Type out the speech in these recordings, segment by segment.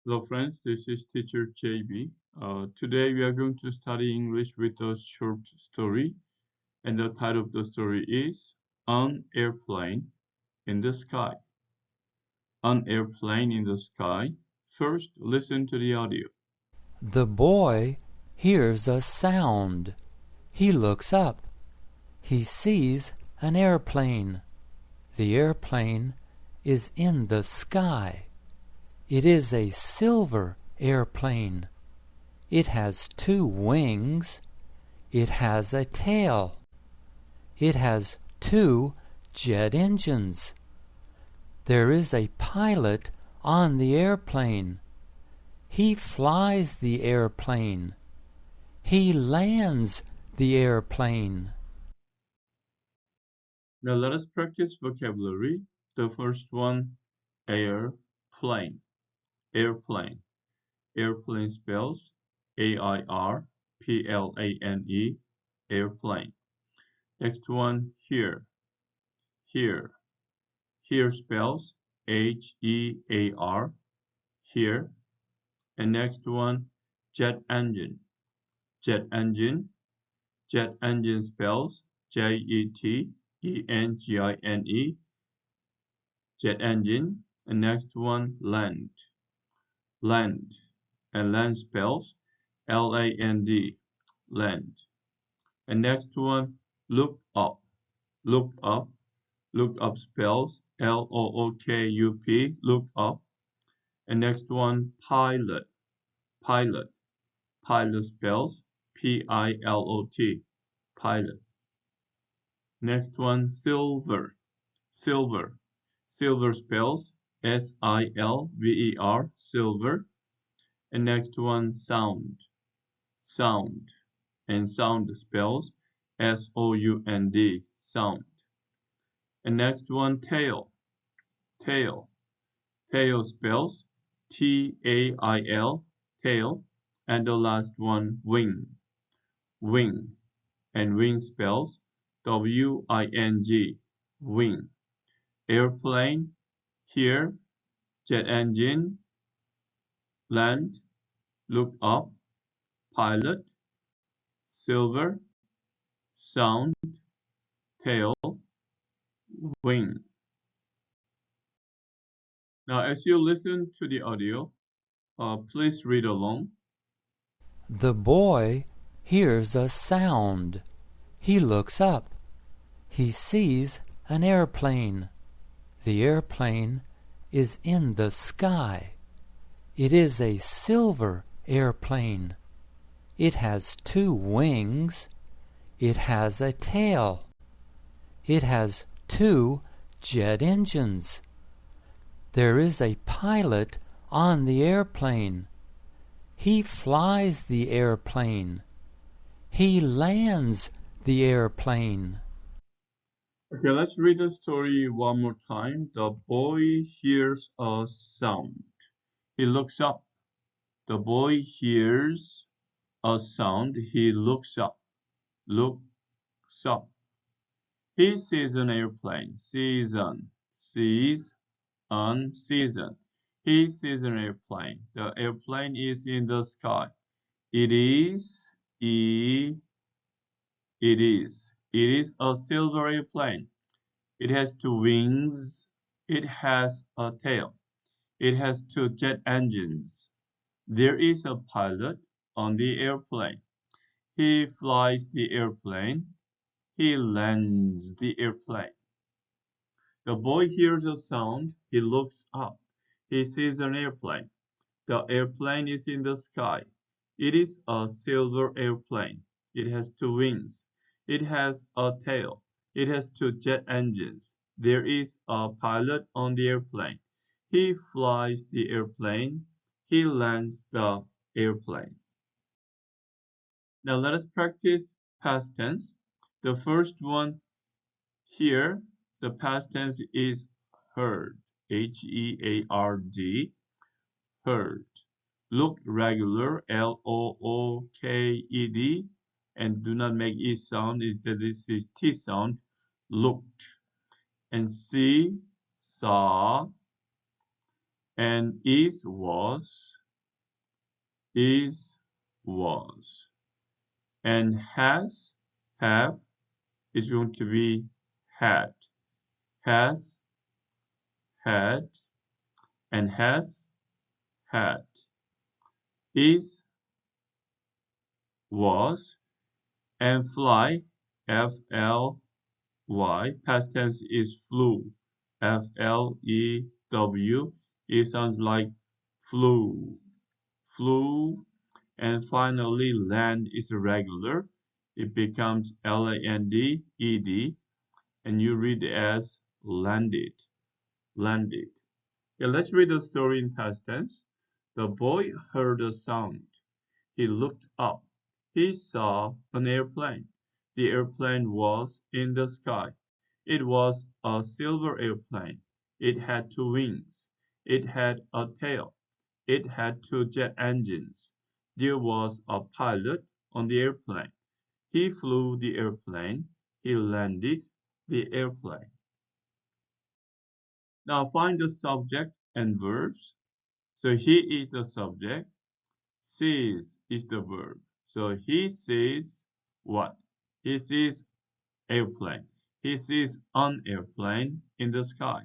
Hello friends, this is teacher JB. Today we are going to study English with a short story, and the title of the story is An Airplane in the Sky. An airplane in the sky. First, listen to the audio. The boy hears a sound. He looks up. He sees an airplane. The airplane is in the sky. It is a silver airplane. It has two wings. It has a tail. It has two jet engines. There is a pilot on the airplane. He flies the airplane. He lands the airplane. Now let us practice vocabulary. The first one, airplane. Airplane. Airplane spells A-I-R-P-L-A-N-E. Airplane. Next one, here. Here. Here spells H-E-A-R, here. And next one, jet engine. Jet engine. Jet engine spells J-E-T-E-N-G-I-N-E. Jet engine. And next one, land. Land. And land spells L-A-N-D. Land. And next one, look up. Look up. Look up spells L-O-O-K-U-P. Look up. And next one, pilot. Pilot. Pilot spells P-I-L-O-T. Pilot. Next one, silver. Silver. Silver spells S-I-L-V-E-R. Silver. And next one, sound. Sound. And sound spells S-O-U-N-D. Sound. And next one, tail. Tail. Tail spells T-A-I-L. Tail. And the last one, wing. Wing. And wing spells W-I-N-G. Wing. Airplane. Here. Jet engine. Land. Look up. Pilot. Silver. Sound. Tail. Wing. Now, as you listen to the audio, please read along. The boy hears a sound. He looks up. He sees an airplane. The airplane is in the sky. It is a silver airplane. It has two wings. It has a tail. It has two jet engines. There is a pilot on the airplane. He flies the airplane. He lands the airplane. Okay, let's read the story one more time. The boy hears a sound. He looks up. The boy hears a sound. He looks up. Looks up. He sees an airplane. Season. Sees an season. He sees an airplane. The airplane is in the sky. It is a silver airplane. It has two wings. It has a tail. It has two jet engines. There is a pilot on the airplane. He flies the airplane. He lands the airplane. The boy hears a sound. He looks up. He sees an airplane. The airplane is in the sky. It is a silver airplane. It has two wings. It has a tail. It has two jet engines. There is a pilot on the airplane. He flies the airplane. He lands the airplane. Now let us practice past tense. The first one here, the past tense is heard. H-E-A-R-D. Heard. Look regular, L-O-O-K-E-D, and do not make E sound, instead this is T sound, looked. And see, saw, And is was, and has, have is going to be had, has, had, and has, had, is, was, and fly, F-L-Y, past tense is flew, F-L-E-W, it sounds like flew, flew, and finally land is irregular, it becomes L-A-N-D-E-D, and you read it as landed, landed. Yeah, let's read the story in past tense. The boy heard a sound. He looked up. He saw an airplane. The airplane was in the sky. It was a silver airplane. It had two wings. It had a tail. It had two jet engines. There was a pilot on the airplane. He flew the airplane. He landed the airplane. Now find the subject and verbs. So he is the subject. Sees is the verb. So he sees what? He sees airplane. He sees an airplane in the sky.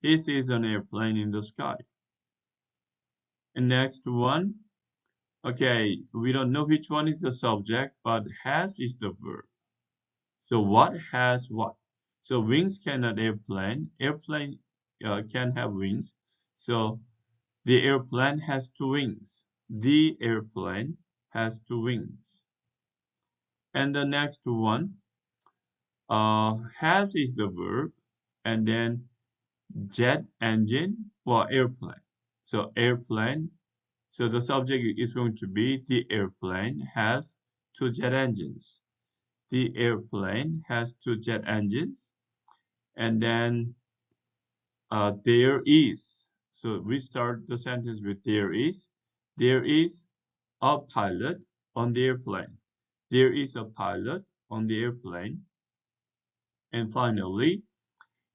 He sees an airplane in the sky. And next one. Okay, we don't know which one is the subject, but has is the verb. So what has what? So wings cannot airplane. Airplane can have wings. So the airplane has two wings. The airplane has two wings. And the next one, has is the verb, and then jet engine or airplane. So airplane. So the subject is going to be the airplane has two jet engines. The airplane has two jet engines, and then there is. So we start the sentence with there is. There is a pilot on the airplane. There is a pilot on the airplane. And finally,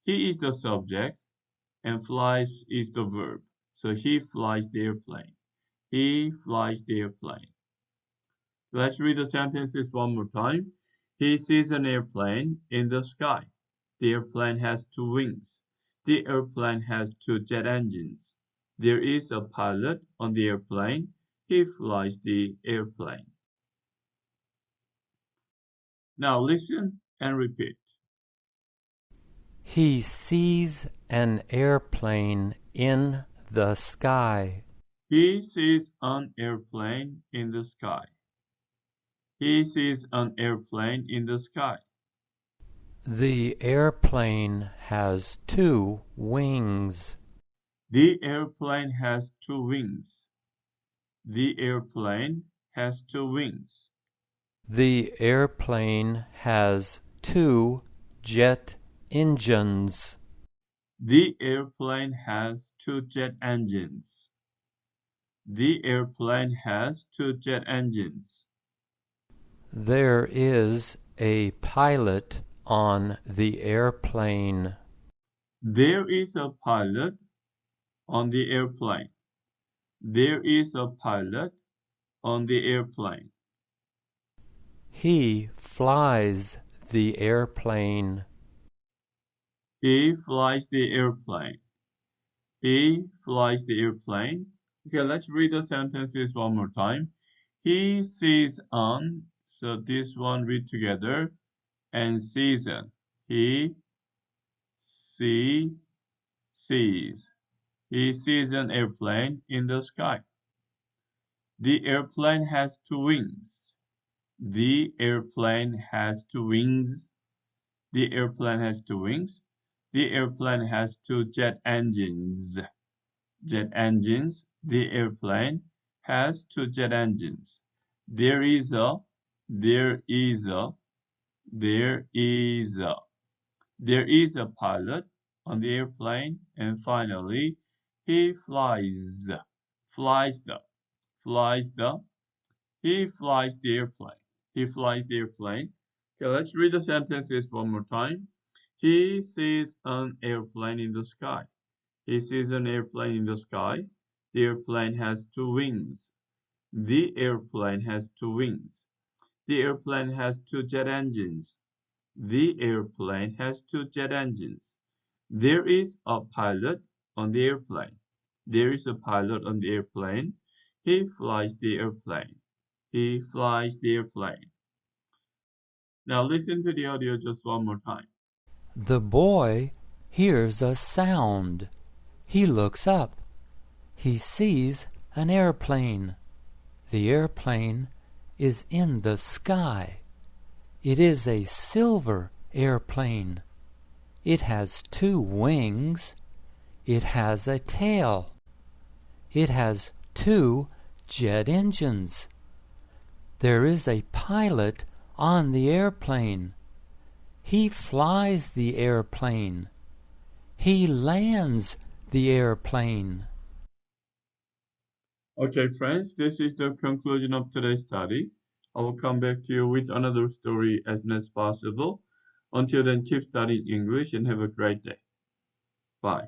he is the subject and flies is the verb. So he flies the airplane. He flies the airplane. Let's read the sentences one more time. He sees an airplane in the sky. The airplane has two wings. The airplane has two jet engines. There is a pilot on the airplane. He flies the airplane. Now listen and repeat. He sees an airplane in the sky. He sees an airplane in the sky. He sees an airplane in the sky. The airplane has two wings. The airplane has two wings. The airplane has two wings. The airplane has two jet engines. The airplane has two jet engines. The airplane has two jet engines. There is a pilot on the airplane. There is a pilot on the airplane. There is a pilot on the airplane. He flies the airplane. He flies the airplane. He flies the airplane. Okay, let's read the sentences one more time. He sees an, so this one read together, and season. He sees. He sees an airplane in the sky. The airplane has two wings. The airplane has two wings. The airplane has two wings. The airplane has two jet engines. Jet engines. The airplane has two jet engines. There is a, there is a, there is a, there is a pilot on the airplane, and finally, he flies, flies the, flies the, he flies the airplane. He flies the airplane. Okay, let's read the sentences one more time. He sees an airplane in the sky. He sees an airplane in the sky. The airplane has two wings. The airplane has two wings. The airplane has two jet engines. The airplane has two jet engines. There is a pilot on the airplane. There is a pilot on the airplane. He flies the airplane. He flies the airplane. Now listen to the audio just one more time. The boy hears a sound. He looks up. He sees an airplane. The airplane is in the sky. It is a silver airplane. It has two wings. It has a tail. It has two jet engines. There is a pilot on the airplane. He flies the airplane. He lands the airplane. Okay, friends, this is the conclusion of today's study. I will come back to you with another story as soon as possible. Until then, keep studying English and have a great day. Bye.